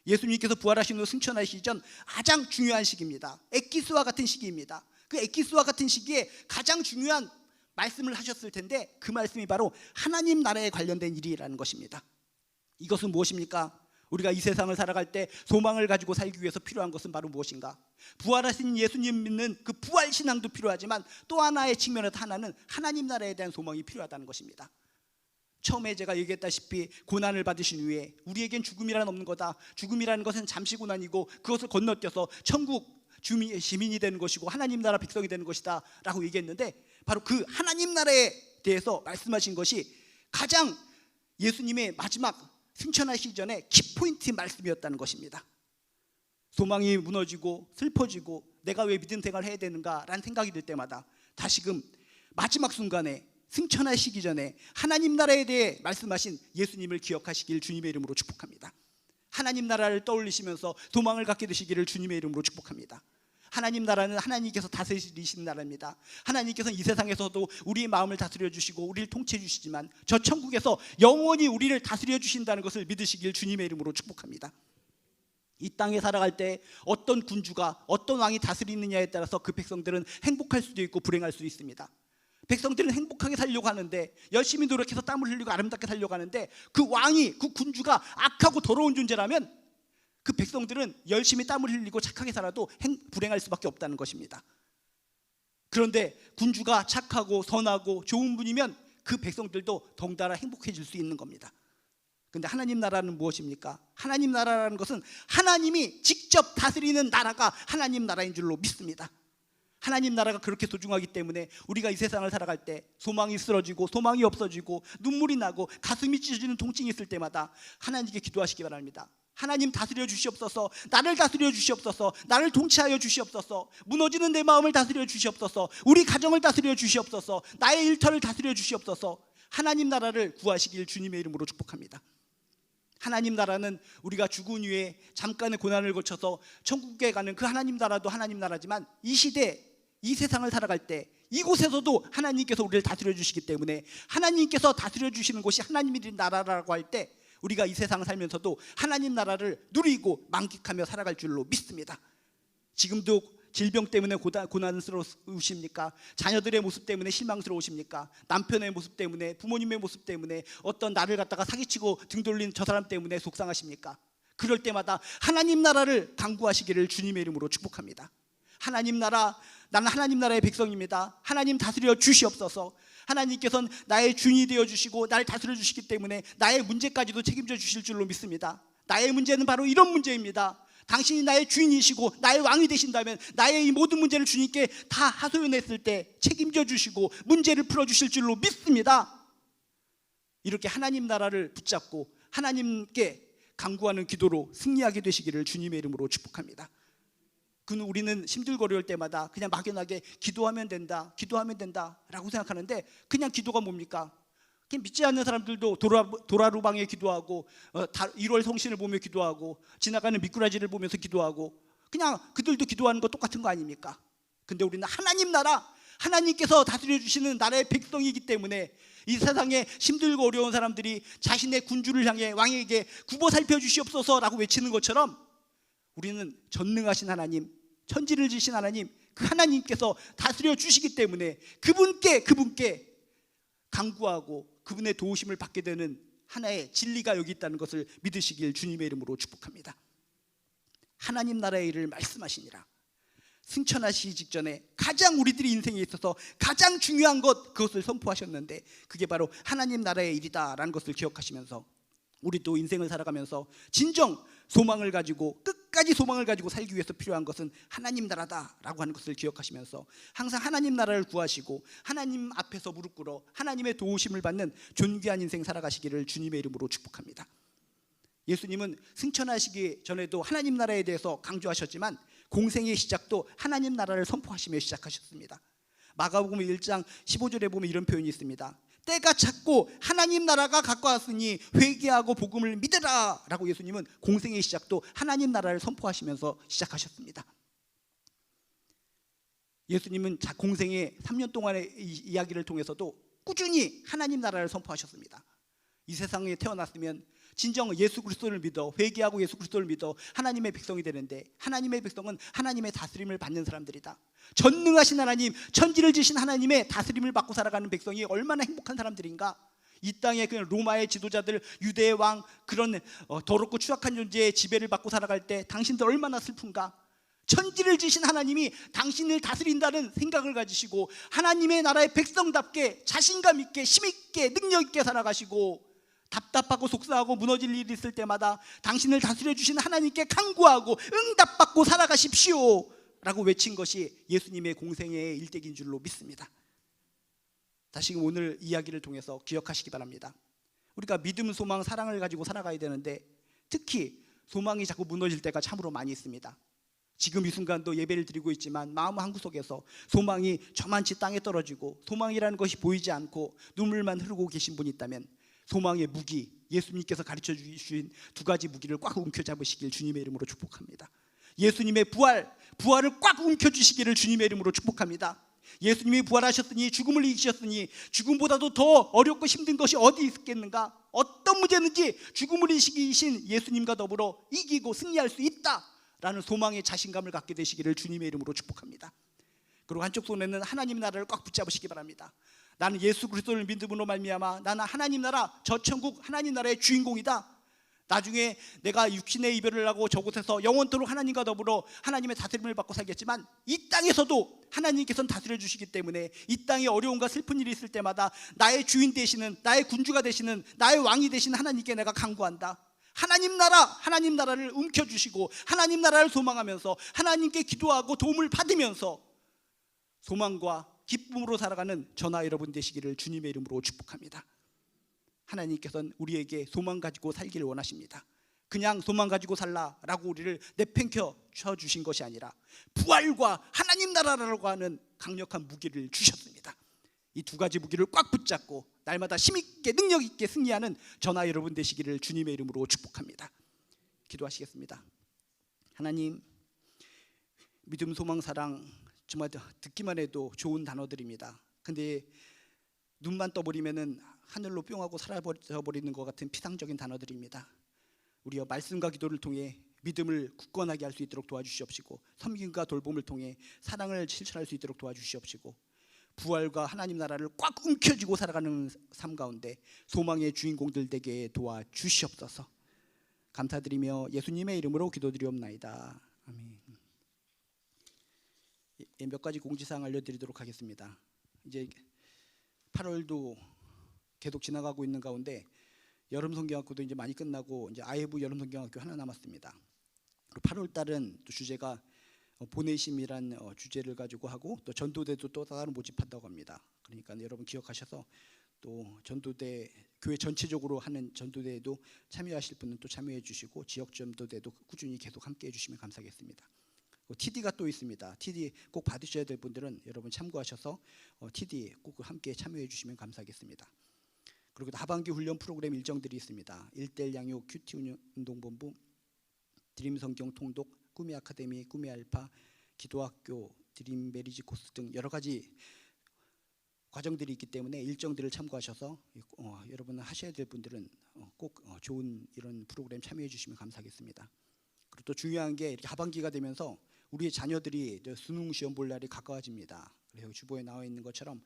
예수님께서 부활하신 후 승천하시기 전 가장 중요한 시기입니다. 엑기스와 같은 시기입니다. 그 엑기스와 같은 시기에 가장 중요한 말씀을 하셨을 텐데 그 말씀이 바로 하나님 나라에 관련된 일이라는 것입니다. 이것은 무엇입니까? 우리가 이 세상을 살아갈 때 소망을 가지고 살기 위해서 필요한 것은 바로 무엇인가? 부활하신 예수님 믿는 그 부활신앙도 필요하지만 또 하나의 측면에서 하나는 하나님 나라에 대한 소망이 필요하다는 것입니다. 처음에 제가 얘기했다시피 고난을 받으신 후에 우리에겐 죽음이란 없는 거다. 죽음이라는 것은 잠시 고난이고 그것을 건너뛰어서 천국 시민이 되는 것이고 하나님 나라 백성이 되는 것이다 라고 얘기했는데, 바로 그 하나님 나라에 대해서 말씀하신 것이 가장 예수님의 마지막 승천하시기 전에 키포인트 말씀이었다는 것입니다. 소망이 무너지고 슬퍼지고 내가 왜 믿음 생활을 해야 되는가 라는 생각이 들 때마다 다시금 마지막 순간에 승천하시기 전에 하나님 나라에 대해 말씀하신 예수님을 기억하시길 주님의 이름으로 축복합니다. 하나님 나라를 떠올리시면서 소망을 갖게 되시기를 주님의 이름으로 축복합니다. 하나님 나라는 하나님께서 다스리시는 나라입니다. 하나님께서는 이 세상에서도 우리의 마음을 다스려 주시고 우리를 통치해 주시지만 저 천국에서 영원히 우리를 다스려 주신다는 것을 믿으시길 주님의 이름으로 축복합니다. 이 땅에 살아갈 때 어떤 군주가 어떤 왕이 다스리느냐에 따라서 그 백성들은 행복할 수도 있고 불행할 수도 있습니다. 백성들은 행복하게 살려고 하는데 열심히 노력해서 땀을 흘리고 아름답게 살려고 하는데 그 왕이 그 군주가 악하고 더러운 존재라면 그 백성들은 열심히 땀을 흘리고 착하게 살아도 불행할 수밖에 없다는 것입니다. 그런데 군주가 착하고 선하고 좋은 분이면 그 백성들도 덩달아 행복해질 수 있는 겁니다. 그런데 하나님 나라는 무엇입니까? 하나님 나라라는 것은 하나님이 직접 다스리는 나라가 하나님 나라인 줄로 믿습니다. 하나님 나라가 그렇게 소중하기 때문에 우리가 이 세상을 살아갈 때 소망이 쓰러지고 소망이 없어지고 눈물이 나고 가슴이 찢어지는 통증이 있을 때마다 하나님께 기도하시기 바랍니다. 하나님 다스려 주시옵소서. 나를 다스려 주시옵소서. 나를 통치하여 주시옵소서. 무너지는 내 마음을 다스려 주시옵소서. 우리 가정을 다스려 주시옵소서. 나의 일터를 다스려 주시옵소서. 하나님 나라를 구하시길 주님의 이름으로 축복합니다. 하나님 나라는 우리가 죽은 후에 잠깐의 고난을 거쳐서 천국에 가는 그 하나님 나라도 하나님 나라지만 이 시대 이 세상을 살아갈 때 이곳에서도 하나님께서 우리를 다스려 주시기 때문에 하나님께서 다스려 주시는 곳이 하나님의 나라라고 할 때 우리가 이 세상을 살면서도 하나님 나라를 누리고 만끽하며 살아갈 줄로 믿습니다. 지금도 질병 때문에 고난스러우십니까? 자녀들의 모습 때문에 실망스러우십니까? 남편의 모습 때문에, 부모님의 모습 때문에, 어떤 나를 갖다가 사기치고 등 돌린 저 사람 때문에 속상하십니까? 그럴 때마다 하나님 나라를 간구하시기를 주님의 이름으로 축복합니다. 하나님 나라, 나는 하나님 나라의 백성입니다. 하나님 다스려 주시옵소서. 하나님께서는 나의 주인이 되어 주시고 나를 다스려 주시기 때문에 나의 문제까지도 책임져 주실 줄로 믿습니다. 나의 문제는 바로 이런 문제입니다. 당신이 나의 주인이시고 나의 왕이 되신다면 나의 이 모든 문제를 주님께 다 하소연했을 때 책임져 주시고 문제를 풀어 주실 줄로 믿습니다. 이렇게 하나님 나라를 붙잡고 하나님께 간구하는 기도로 승리하게 되시기를 주님의 이름으로 축복합니다. 우리는 힘들거릴 때마다 그냥 막연하게 기도하면 된다, 기도하면 된다라고 생각하는데, 그냥 기도가 뭡니까? 그냥 믿지 않는 사람들도 도라루방에 기도하고 1월 성신을 보며 기도하고 지나가는 미꾸라지를 보면서 기도하고, 그냥 그들도 기도하는 거 똑같은 거 아닙니까? 근데 우리는 하나님 나라, 하나님께서 다스려 주시는 나라의 백성이기 때문에 이 세상에 힘들고 어려운 사람들이 자신의 군주를 향해 왕에게 굽어 살펴 주시옵소서라고 외치는 것처럼 우리는 전능하신 하나님, 천지를 지신 하나님, 그 하나님께서 다스려 주시기 때문에 그분께 간구하고 그분의 도우심을 받게 되는 하나의 진리가 여기 있다는 것을 믿으시길 주님의 이름으로 축복합니다. 하나님 나라의 일을 말씀하시니라. 승천하시기 직전에 가장 우리들의 인생에 있어서 가장 중요한 것, 그것을 선포하셨는데 그게 바로 하나님 나라의 일이다라는 것을 기억하시면서 우리도 인생을 살아가면서 진정 소망을 가지고, 끝까지 소망을 가지고 살기 위해서 필요한 것은 하나님 나라다라고 하는 것을 기억하시면서 항상 하나님 나라를 구하시고 하나님 앞에서 무릎 꿇어 하나님의 도우심을 받는 존귀한 인생 살아가시기를 주님의 이름으로 축복합니다. 예수님은 승천하시기 전에도 하나님 나라에 대해서 강조하셨지만 공생의 시작도 하나님 나라를 선포하시며 시작하셨습니다. 마가복음 1장 15절에 보면 이런 표현이 있습니다. 때가 찼고 하나님 나라가 가까웠으니 회개하고 복음을 믿으라 라고 예수님은 공생의 시작도 하나님 나라를 선포하시면서 시작하셨습니다. 예수님은 공생의 3년 동안의 이야기를 통해서도 꾸준히 하나님 나라를 선포하셨습니다. 이 세상에 태어났으면 진정 예수 그리스도를 믿어, 회개하고 예수 그리스도를 믿어 하나님의 백성이 되는데, 하나님의 백성은 하나님의 다스림을 받는 사람들이다. 전능하신 하나님, 천지를 지신 하나님의 다스림을 받고 살아가는 백성이 얼마나 행복한 사람들인가. 이 땅에 그 로마의 지도자들, 유대의 왕, 그런 더럽고 추악한 존재의 지배를 받고 살아갈 때 당신들 얼마나 슬픈가. 천지를 지신 하나님이 당신을 다스린다는 생각을 가지시고 하나님의 나라의 백성답게 자신감 있게 힘 있게 능력 있게 살아가시고, 답답하고 속상하고 무너질 일이 있을 때마다 당신을 다스려 주신 하나님께 간구하고 응답받고 살아가십시오 라고 외친 것이 예수님의 공생의 일대기인 줄로 믿습니다. 다시금 오늘 이야기를 통해서 기억하시기 바랍니다. 우리가 믿음, 소망, 사랑을 가지고 살아가야 되는데 특히 소망이 자꾸 무너질 때가 참으로 많이 있습니다. 지금 이 순간도 예배를 드리고 있지만 마음 한구석에서 소망이 저만치 땅에 떨어지고 소망이라는 것이 보이지 않고 눈물만 흐르고 계신 분이 있다면 소망의 무기, 예수님께서 가르쳐 주신 2가지 무기를 꽉 움켜잡으시길 주님의 이름으로 축복합니다. 예수님의 부활을 꽉 움켜주시기를 주님의 이름으로 축복합니다. 예수님이 부활하셨으니, 죽음을 이기셨으니 죽음보다도 더 어렵고 힘든 것이 어디 있겠는가? 어떤 문제든지 죽음을 이기신 예수님과 더불어 이기고 승리할 수 있다라는 소망의 자신감을 갖게 되시기를 주님의 이름으로 축복합니다. 그리고 한쪽 손에는 하나님 나라를 꽉 붙잡으시기 바랍니다. 나는 예수 그리스도를 믿음으로 말미암아 나는 하나님 나라, 저 천국 하나님 나라의 주인공이다. 나중에 내가 육신의 이별을 하고 저곳에서 영원토록 하나님과 더불어 하나님의 다스림을 받고 살겠지만 이 땅에서도 하나님께서는 다스려 주시기 때문에 이 땅에 어려움과 슬픈 일이 있을 때마다 나의 주인 되시는, 나의 군주가 되시는, 나의 왕이 되시는 하나님께 내가 간구한다. 하나님 나라를 움켜주시고 하나님 나라를 소망하면서 하나님께 기도하고 도움을 받으면서 소망과 기쁨으로 살아가는 저나 여러분 되시기를 주님의 이름으로 축복합니다. 하나님께서는 우리에게 소망 가지고 살기를 원하십니다. 그냥 소망 가지고 살라라고 우리를 내팽겨 쳐주신 것이 아니라 부활과 하나님 나라라고 하는 강력한 무기를 주셨습니다. 이 2가지 무기를 꽉 붙잡고 날마다 힘있게 능력 있게 승리하는 저나 여러분 되시기를 주님의 이름으로 축복합니다. 기도하시겠습니다. 하나님, 믿음, 소망, 사랑 정말 듣기만 해도 좋은 단어들입니다. 근데 눈만 떠버리면은 하늘로 뿅하고 사라져버리는 것 같은 피상적인 단어들입니다. 우리여 말씀과 기도를 통해 믿음을 굳건하게 할 수 있도록 도와주시옵시고, 섬김과 돌봄을 통해 사랑을 실천할 수 있도록 도와주시옵시고, 부활과 하나님 나라를 꽉 움켜쥐고 살아가는 삶 가운데 소망의 주인공들 되게 도와주시옵소서. 감사드리며 예수님의 이름으로 기도드리옵나이다. 아멘. 몇 가지 공지사항 알려드리도록 하겠습니다. 이제 8월도 계속 지나가고 있는 가운데 여름 성경학교도 이제 많이 끝나고 이제 아예부 여름 성경학교 하나 남았습니다. 8월 달은 또 주제가 보내심이란 주제를 가지고 하고, 또 전도대도 또 따로 모집한다고 합니다. 그러니까 여러분 기억하셔서 또 전도대 교회 전체적으로 하는 전도대에도 참여하실 분은 또 참여해 주시고, 지역 전도대도 꾸준히 계속 함께 해주시면 감사하겠습니다. TD가 또 있습니다. TD 꼭 받으셔야 될 분들은 여러분 참고하셔서 TD 꼭 함께 참여해 주시면 감사하겠습니다. 그리고 하반기 훈련 프로그램 일정들이 있습니다. 1:1 양육 큐티 운동본부, 드림 성경 통독, 꿈의 아카데미, 꿈의 알파, 기도학교, 드림 메리지 코스 등 여러 가지 과정들이 있기 때문에 일정들을 참고하셔서 여러분 하셔야 될 분들은 꼭 좋은 이런 프로그램 참여해 주시면 감사하겠습니다. 그리고 또 중요한 게 이렇게 하반기가 되면서 우리의 자녀들이 수능 시험 볼 날이 가까워집니다. 그래서 주보에 나와 있는 것처럼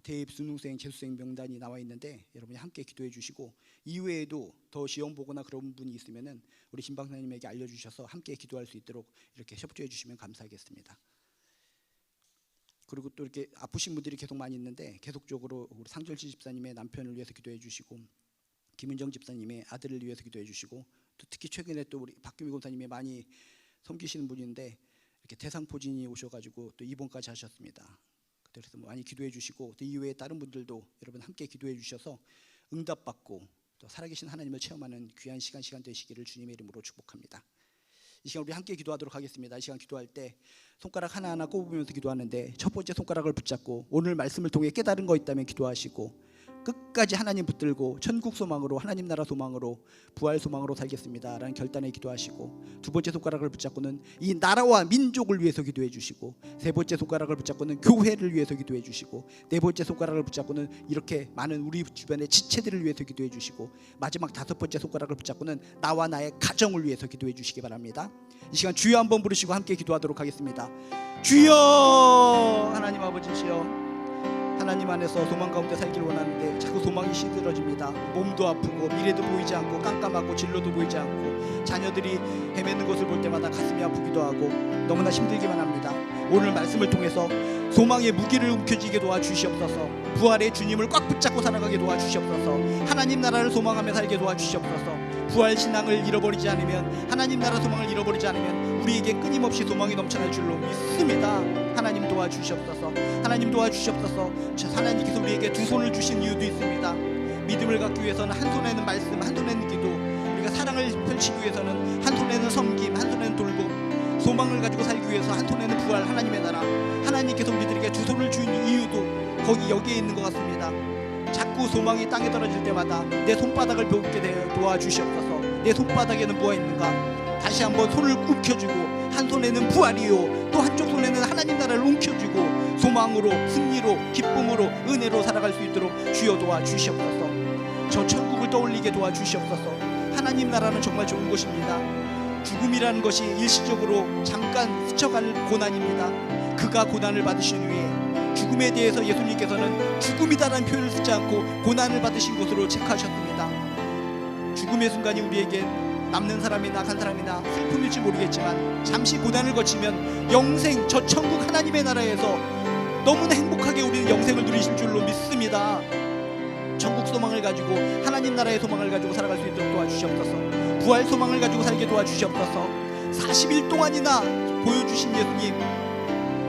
대입 수능생, 재수생 명단이 나와 있는데 여러분이 함께 기도해 주시고, 이외에도 더 시험 보거나 그런 분이 있으면은 우리 신방사님에게 알려주셔서 함께 기도할 수 있도록 이렇게 협조해 주시면 감사하겠습니다. 그리고 또 이렇게 아프신 분들이 계속 많이 있는데 계속적으로 우리 상절치 집사님의 남편을 위해서 기도해 주시고, 김윤정 집사님의 아들을 위해서 기도해 주시고, 또 특히 최근에 또 우리 박규미 권사님이 많이 섬기시는 분인데 이렇게 대상포진이 오셔가지고 또 입원까지 하셨습니다. 그래서 많이 기도해 주시고, 또 이외에 다른 분들도 여러분 함께 기도해 주셔서 응답받고 또 살아계신 하나님을 체험하는 귀한 시간 되시기를 주님의 이름으로 축복합니다. 이 시간 우리 함께 기도하도록 하겠습니다. 이 시간 기도할 때 손가락 하나하나 꼽으면서 기도하는데, 첫 번째 손가락을 붙잡고 오늘 말씀을 통해 깨달은 거 있다면 기도하시고, 끝까지 하나님 붙들고 천국 소망으로, 하나님 나라 소망으로, 부활 소망으로 살겠습니다 라는 결단에 기도하시고, 두 번째 손가락을 붙잡고는 이 나라와 민족을 위해서 기도해 주시고, 세 번째 손가락을 붙잡고는 교회를 위해서 기도해 주시고, 네 번째 손가락을 붙잡고는 이렇게 많은 우리 주변의 지체들을 위해서 기도해 주시고, 마지막 다섯 번째 손가락을 붙잡고는 나와 나의 가정을 위해서 기도해 주시기 바랍니다. 이 시간 주여 한번 부르시고 함께 기도하도록 하겠습니다. 주여, 하나님 아버지시여, 하나님 안에서 소망 가운데 살기를 원하는데 자꾸 소망이 시들어집니다. 몸도 아프고 미래도 보이지 않고 깜깜하고 진로도 보이지 않고 자녀들이 헤매는 것을 볼 때마다 가슴이 아프기도 하고 너무나 힘들기만 합니다. 오늘 말씀을 통해서 소망의 무기를 움켜쥐게 도와주시옵소서. 부활의 주님을 꽉 붙잡고 살아가게 도와주시옵소서. 하나님 나라를 소망하며 살게 도와주시옵소서. 부활 신앙을 잃어버리지 않으면, 하나님 나라 소망을 잃어버리지 않으면 우리에게 끊임없이 소망이 넘쳐날 줄로 믿습니다. 하나님 도와주시옵소서. 하나님 도와주시옵소서. 하나님께서 우리에게 두 손을 주신 이유도 있습니다. 믿음을 갖기 위해서는 한 손에는 말씀, 한 손에는 기도, 우리가 사랑을 펼치기 위해서는 한 손에는 섬김, 한 손에는 돌봄, 소망을 가지고 살기 위해서 한 손에는 부활, 하나님의 나라. 하나님께서 우리들에게 두 손을 준 이유도 여기에 있는 것 같습니다. 자꾸 소망이 땅에 떨어질 때마다 내 손바닥을 배우게 되어 도와주시옵소서. 내 손바닥에는 뭐가 있는가? 다시 한번 손을 움켜쥐고, 한 손에는 부활이요, 또 한쪽 손에는 하나님 나라를 움켜쥐고 소망으로, 승리로, 기쁨으로, 은혜로 살아갈 수 있도록 주여 도와주시옵소서. 저 천국을 떠올리게 도와주시옵소서. 하나님 나라는 정말 좋은 곳입니다. 죽음이라는 것이 일시적으로 잠깐 스쳐갈 고난입니다. 그가 고난을 받으신 후에 죽음에 대해서 예수님께서는 죽음이다라는 표현을 쓰지 않고 고난을 받으신 것으로 체크하셨습니다. 죽음의 순간이 우리에게 남는 사람이나 간 사람이나 슬픔일지 모르겠지만 잠시 고난을 거치면 영생, 저 천국 하나님의 나라에서 너무나 행복하게 우리는 영생을 누리실 줄로 믿습니다. 천국 소망을 가지고, 하나님 나라의 소망을 가지고 살아갈 수 있도록 도와주시옵소서. 부활 소망을 가지고 살게 도와주시옵소서. 40일 동안이나 보여주신 예수님,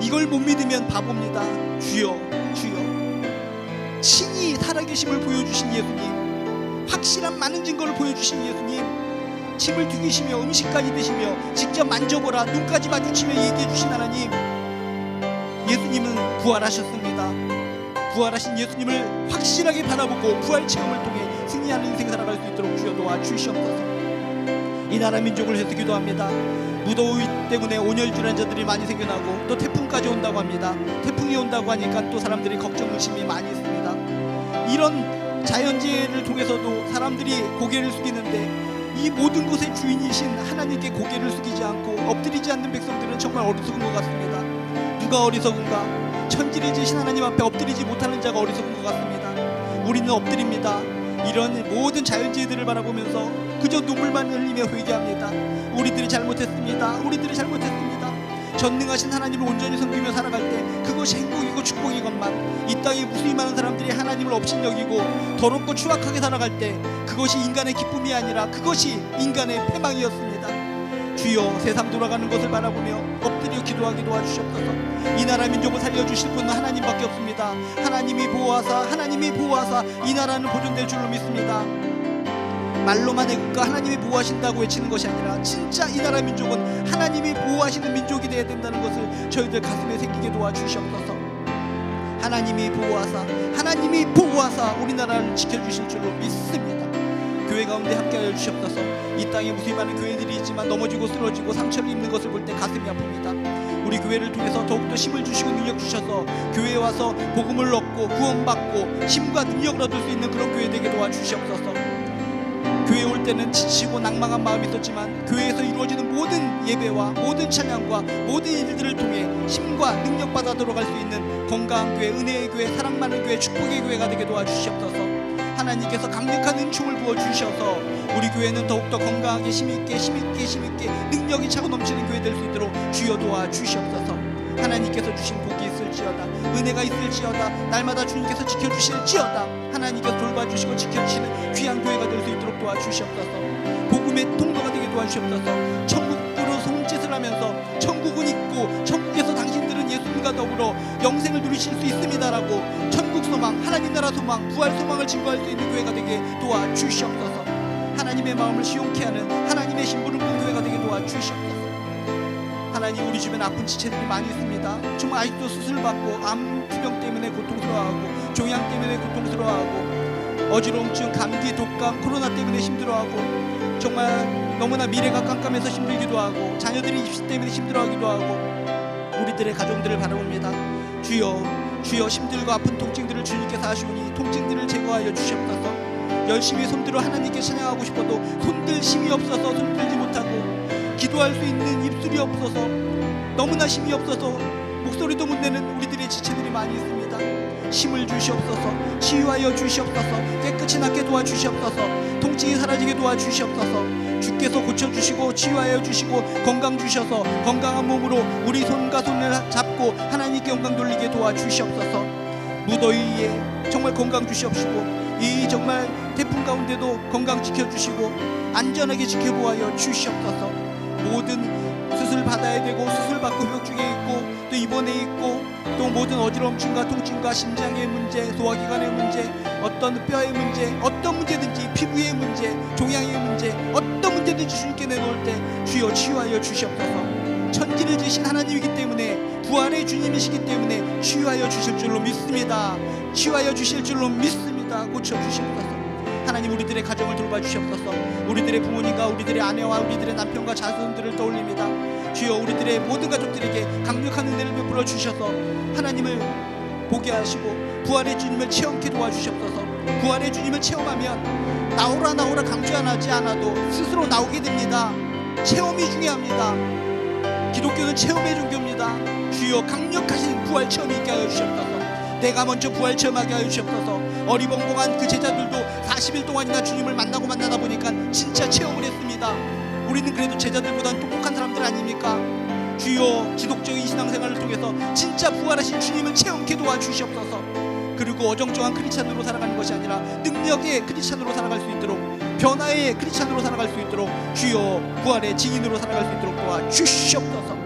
이걸 못 믿으면 바보입니다. 주여, 주여, 친히 살아계심을 보여주신 예수님, 확실한 많은 증거를 보여주신 예수님, 침을 튀기시며 음식까지 드시며 직접 만져보라, 눈까지 마주치며 얘기해 주신 하나님, 예수님은 부활하셨습니다. 부활하신 예수님을 확실하게 바라보고 부활 체험을 통해 승리하는 인생 살아갈 수 있도록 주여 도와주시옵소서. 이 나라 민족을 위해서 기도합니다. 무더위 때문에 온열질환 자들이 많이 생겨나고 또 태풍까지 온다고 합니다. 태풍이 온다고 하니까 또 사람들이 걱정 의심이 많이 있습니다. 이런 자연재해를 통해서도 사람들이 고개를 숙이는데 이 모든 것의 주인이신 하나님께 고개를 숙이지 않고 엎드리지 않는 백성들은 정말 어리석은 것 같습니다. 누가 어리석은가? 천지를 지으신 하나님 앞에 엎드리지 못하는 자가 어리석은 것 같습니다. 우리는 엎드립니다. 이런 모든 자연재해들을 바라보면서 그저 눈물만 흘리며 회개합니다. 우리들이 잘못했습니다. 우리들이 잘못했습니다. 전능하신 하나님을 온전히 섬기며 살아갈 때 그것이 행복이고 축복이건만, 이 땅에 무수히 많은 사람들이 하나님을 업신여기고 더럽고 추악하게 살아갈 때 그것이 인간의 기쁨이 아니라 그것이 인간의 패망이었습니다. 주여, 세상 돌아가는 것을 바라보며 엎드려 기도하게 도와주시옵소서. 이 나라 민족을 살려주실 분은 하나님밖에 없습니다. 하나님이 보호하사 이 나라는 보존될 줄로 믿습니다. 말로만 애국가 하나님이 보호하신다고 외치는 것이 아니라 진짜 이 나라 민족은 하나님이 보호하시는 민족이 되어야 된다는 것을 저희들 가슴에 새기게 도와주시옵소서. 하나님이 보호하사 우리나라를 지켜주실 줄로 믿습니다. 교회 가운데 함께하여 주시옵소서. 이 땅에 무수히 많은 교회들이 있지만 넘어지고 쓰러지고 상처를 입는 것을 볼 때 가슴이 아픕니다. 우리 교회를 통해서 더욱더 힘을 주시고 능력 주셔서 교회에 와서 복음을 얻고 구원받고 힘과 능력을 얻을 수 있는 그런 교회 되게 도와주시옵소서. 교회에 올 때는 지치고 낭망한 마음이 있었지만 교회에서 이루어지는 모든 예배와 모든 찬양과 모든 일들을 통해 힘과 능력 받아 들어갈 수 있는 건강한 교회, 은혜의 교회, 사랑 많은 교회, 축복의 교회가 되게 도와주시옵소서. 하나님께서 강력한 은총을 부어주셔서 우리 교회는 더욱더 건강하게 힘있게 능력이 차고 넘치는 교회 될 수 있도록 주여 도와주시옵소서. 하나님께서 주신 복이 있을지어다, 은혜가 있을지어다, 날마다 주님께서 지켜주실지어다, 하나님께서 돌봐주시고 지켜주시는 귀한 교회가 될 수 있도록 도와주시옵소서. 복음의 통로가 되게 도와주시옵소서. 천국으로 손짓을 하면서 천국은 있고 천국에서 당신들은 예수님과 더불어 영생을 누리실 수 있습니다라고 천국 소망, 하나님 나라 소망, 부활 소망을 증거할 수 있는 교회가 되게 도와주시옵소서. 하나님의 마음을 시원케 하는 하나님의 심부름 교회가 되게 도와주시옵소서. 하나님, 우리 주변에 아픈 지체들이 많이 있습니다. 정말 아직도 수술받고 암투병 때문에 고통스러워하고 종양 때문에 고통스러워하고 어지러움증, 감기, 독감, 코로나 때문에 힘들어하고 정말 너무나 미래가 깜깜해서 힘들기도 하고 자녀들이 입시 때문에 힘들어하기도 하고 우리들의 가정들을 바라봅니다. 주여 힘들고 아픈 통증들을 주님께서 아시오니 통증들을 제거하여 주시옵소서. 열심히 손들어 하나님께 찬양하고 싶어도 손들 힘이 없어서 손들지 못하고 기도할 수 있는 입술이 없어서 너무나 힘이 없어서 목소리도 못 내는 우리들의 지체들이 많이 있습니다. 힘을 주시옵소서. 치유하여 주시옵소서. 깨끗이 낫게 도와주시옵소서. 통증이 사라지게 도와주시옵소서. 주께서 고쳐주시고 치유하여 주시고 건강 주셔서 건강한 몸으로 우리 손과 손을 잡고 하나님께 영광 돌리게 도와주시옵소서. 무더위에 정말 건강 주시옵시고 이 정말 태풍 가운데도 건강 지켜주시고 안전하게 지켜보아여 주시옵소서. 모든 수술 받아야 되고 수술 받고 회복 중에 있고 또 입원해 있고 또 모든 어지러움증과 통증과 심장의 문제, 소화기관의 문제, 어떤 뼈의 문제, 어떤 문제든지 피부의 문제, 종양의 문제, 어떤 문제든지 주님께 내놓을 때 주여 치유하여 주시옵소서. 천지를 지으신 하나님이기 때문에 부활의 주님이시기 때문에 치유하여 주실 줄로 믿습니다. 치유하여 주실 줄로 믿습니다. 고쳐주시옵소서. 하나님, 우리들의 가정을 돌봐주시옵소서. 우리들의 부모님과 우리들의 아내와 우리들의 남편과 자손들을 떠올립니다. 주여, 우리들의 모든 가족들에게 강력한 은혜를 베풀어 주셔서 하나님을 보게 하시고 부활의 주님을 체험케 도와주시옵소서. 부활의 주님을 체험하면 나오라 강조하지 않아도 스스로 나오게 됩니다. 체험이 중요합니다. 기독교는 체험의 종교입니다. 주여, 강력하신 부활 체험이 있게 하여 주시옵소서. 내가 먼저 부활 체험하게 하여 주시옵소서. 어리벙벙한 그 제자들도 40일 동안이나 주님을 만나다 보니까 진짜 체험을 했습니다. 우리는 그래도 제자들보다는 똑똑한 사람들 아닙니까? 주여, 지속적인 신앙생활을 통해서 진짜 부활하신 주님을 체험케 도와주시옵소서. 그리고 어정쩡한 크리스찬으로 살아가는 것이 아니라 능력의 크리스찬으로 살아갈 수 있도록, 변화의 크리스찬으로 살아갈 수 있도록 주여, 부활의 증인으로 살아갈 수 있도록 도와주시옵소서.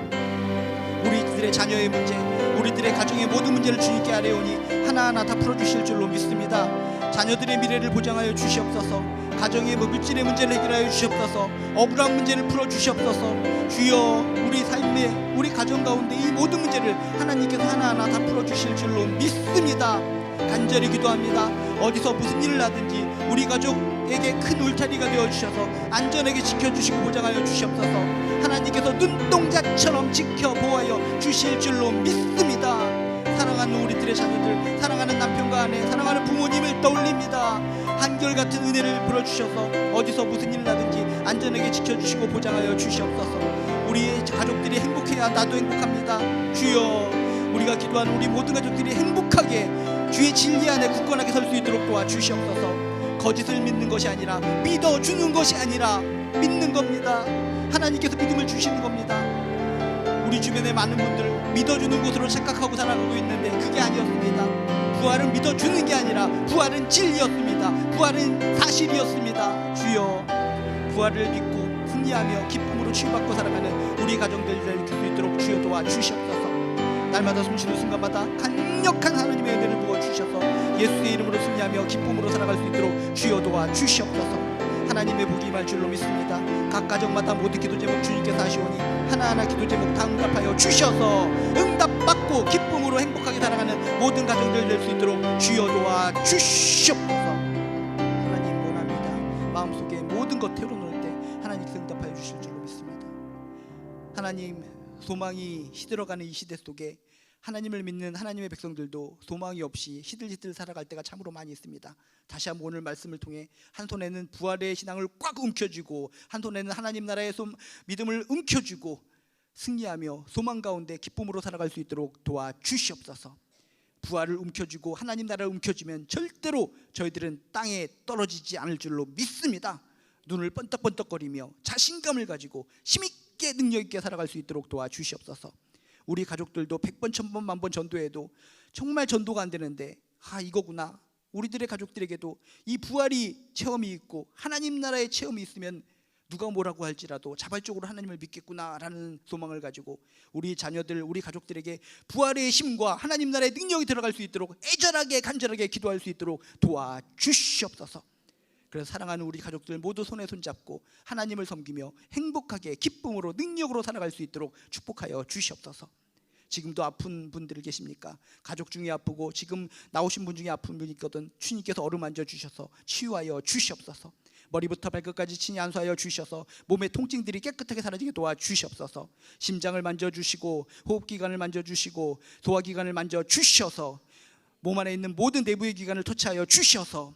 우리들의 자녀의 문제, 우리들의 가정의 모든 문제를 주님께 아뢰오니 하나하나 다 풀어주실 줄로 믿습니다. 자녀들의 미래를 보장하여 주시옵소서. 가정의 물질의 문제를 해결하여 주시옵소서. 억울한 문제를 풀어주시옵소서. 주여, 우리 삶의 우리 가정 가운데 이 모든 문제를 하나님께서 하나하나 다 풀어주실 줄로 믿습니다. 간절히 기도합니다. 어디서 무슨 일을 하든지 우리 가족에게 큰 울타리가 되어주셔서 안전하게 지켜주시고 보장하여 주시옵소서. 하나님께서 눈동자처럼 지켜보아여 주실 줄로 믿습니다. 사랑하는 우리들의 자녀들, 사랑하는 남편과 아내, 사랑하는 부모님을 떠올립니다. 한결같은 은혜를 불어주셔서 어디서 무슨 일 나든지 안전하게 지켜주시고 보장하여 주시옵소서. 우리 가족들이 행복해야 나도 행복합니다. 주여, 우리가 기도하는 우리 모든 가족들이 행복하게 주의 진리 안에 굳건하게 설 수 있도록 도와주시옵소서. 거짓을 믿는 것이 아니라 믿어주는 것이 아니라 믿는 겁니다. 하나님께서 믿음을 주시는 겁니다. 우리 주변의 많은 분들 믿어주는 것으로 착각하고 살아가고 있는데 그게 아니었습니다. 부활은 믿어주는 게 아니라 부활은 진리였습니다. 부활은 사실이었습니다. 주여, 부활을 믿고 승리하며 기쁨으로 치유받고 살아가는 우리 가정들 될 수 있도록 주여 도와주시옵소서. 날마다 숨쉬는 순간마다 강력한 하나님의 은혜를 부어주셔서 예수의 이름으로 승리하며 기쁨으로 살아갈 수 있도록 주여 도와주시옵소서. 하나님의 복이 임할 줄로 믿습니다. 각 가정마다 모든 기도 제목 주님께서 하시오니 하나하나 기도 제목 다 응답하여 주셔서 응답받고 기쁨으로 행복하게 살아가는 모든 가정들 될 수 있도록 주여 도와주시옵소서. 하나님 원합니다. 마음속에 모든 것 털어놓을 때 하나님께서 응답하여 주실 줄로 믿습니다. 하나님, 소망이 시들어가는 이 시대 속에 하나님을 믿는 하나님의 백성들도 소망이 없이 시들시들 살아갈 때가 참으로 많이 있습니다. 다시 한번 오늘 말씀을 통해 한 손에는 부활의 신앙을 꽉 움켜쥐고 한 손에는 하나님 나라의 믿음을 움켜쥐고 승리하며 소망 가운데 기쁨으로 살아갈 수 있도록 도와주시옵소서. 부활을 움켜쥐고 하나님 나라를 움켜쥐면 절대로 저희들은 땅에 떨어지지 않을 줄로 믿습니다. 눈을 번떡번떡거리며 자신감을 가지고 힘있게 능력있게 살아갈 수 있도록 도와주시옵소서. 우리 가족들도 100번 1000번 만번 전도해도 정말 전도가 안 되는데 이거구나. 우리들의 가족들에게도 이 부활이 체험이 있고 하나님 나라의 체험이 있으면 누가 뭐라고 할지라도 자발적으로 하나님을 믿겠구나라는 소망을 가지고 우리 자녀들, 우리 가족들에게 부활의 힘과 하나님 나라의 능력이 들어갈 수 있도록 애절하게 간절하게 기도할 수 있도록 도와주시옵소서. 그래서 사랑하는 우리 가족들 모두 손에 손잡고 하나님을 섬기며 행복하게 기쁨으로 능력으로 살아갈 수 있도록 축복하여 주시옵소서. 지금도 아픈 분들 계십니까? 가족 중에 아프고 지금 나오신 분 중에 아픈 분이 있거든. 주님께서 어루만져 주셔서 치유하여 주시옵소서. 머리부터 발끝까지 친히 안수하여 주셔서 몸의 통증들이 깨끗하게 사라지게 도와주시옵소서. 심장을 만져주시고 호흡기관을 만져주시고 소화기관을 만져주셔서 몸 안에 있는 모든 내부의 기관을 터치하여 주셔서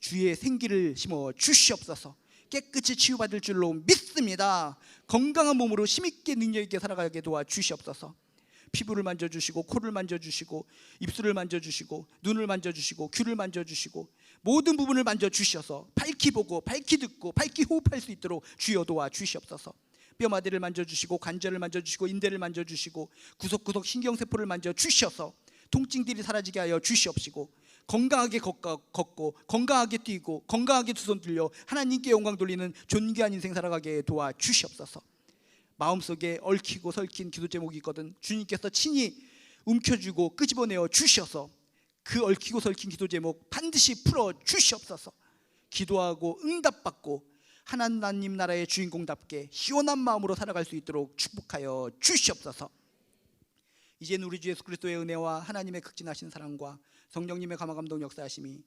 주의 생기를 심어 주시옵소서. 깨끗이 치유받을 줄로 믿습니다. 건강한 몸으로 힘있게 능력있게 살아가게 도와주시옵소서. 피부를 만져주시고 코를 만져주시고 입술을 만져주시고 눈을 만져주시고 귀를 만져주시고 모든 부분을 만져주셔서 밝히 보고 밝히 듣고 밝히 호흡할 수 있도록 주여 도와주시옵소서. 뼈마디를 만져주시고 관절을 만져주시고 인대를 만져주시고 구석구석 신경세포를 만져주셔서 통증들이 사라지게 하여 주시옵시고 건강하게 걷고 건강하게 뛰고 건강하게 두 손 들려 하나님께 영광 돌리는 존귀한 인생 살아가게 도와주시옵소서. 마음속에 얽히고 설킨 기도 제목이 있거든. 주님께서 친히 움켜쥐고 끄집어내어 주셔서 그 얽히고 설킨 기도 제목 반드시 풀어 주시옵소서. 기도하고 응답받고 하나님 나라의 주인공답게 시원한 마음으로 살아갈 수 있도록 축복하여 주시옵소서. 이제는 우리 주 예수 그리스도의 은혜와 하나님의 극진하신 사랑과 성령님의 감화 감동 역사하심이